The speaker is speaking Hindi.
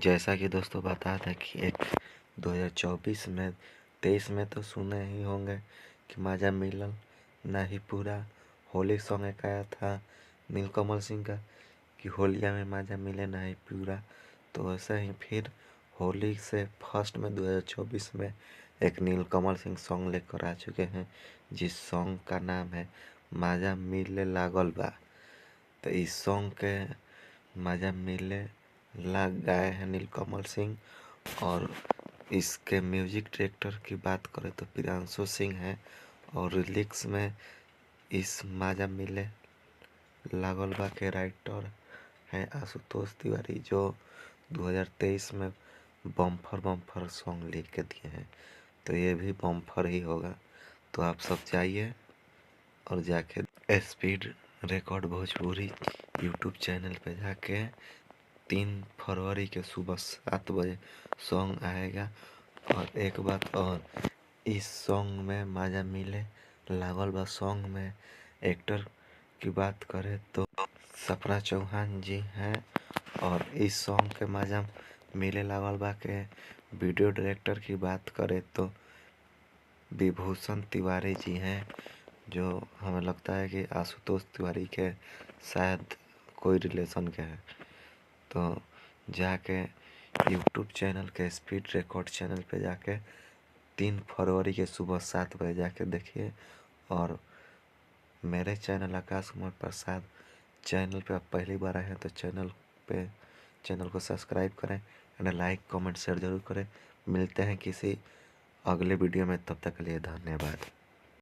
जैसा कि दोस्तों बता दें कि एक 2024 में 23 में तो सुने ही होंगे कि माजा मिलल नहीं पूरा। होली सॉन्ग एक आया था नीलकमल सिंह का कि होलिया में माजा मिले नहीं पूरा। तो वैसे ही फिर होली से फर्स्ट में 2024 में एक नीलकमल सिंह सॉन्ग लेकर आ चुके हैं, जिस सॉन्ग का नाम है माजा मिले लागल बा। तो इस सॉन्ग के माजा मिले लाग गाए हैं नीलकमल सिंह, और इसके म्यूजिक डायरेक्टर की बात करें तो प्रियांशु सिंह है, और लिरिक्स में इस माजा मिले लागल बा के राइटर हैं आशुतोष तिवारी, जो 2023 में बम्फर सॉन्ग लिख के दिए हैं। तो ये भी बम्फर ही होगा। तो आप सब जाइए और जाके speed record Bhojpuri YouTube channel पे जाके 3 फरवरी के सुबह 7 बजे सॉन्ग आएगा। और एक बात और, इस सॉन्ग में माजा मिले लागल बा सॉन्ग में एक्टर की बात करें तो सपना चौहान जी हैं, और इस सॉन्ग के माजा मिले लागल बा के वीडियो डायरेक्टर की बात करें तो विभूषण तिवारी जी हैं, जो हमें लगता है कि आशुतोष तिवारी के शायद कोई रिलेशन के हैं। तो जाके यूट्यूब चैनल के स्पीड रिकॉर्ड चैनल पे जाके 3 फरवरी के सुबह 7 बजे जाके देखिए। और मेरे चैनल आकाश कुमार प्रसाद चैनल पे आप पहली बार आए हैं तो चैनल को सब्सक्राइब करें एंड लाइक कमेंट शेयर जरूर करें। मिलते हैं किसी अगले वीडियो में, तब तक के लिए धन्यवाद।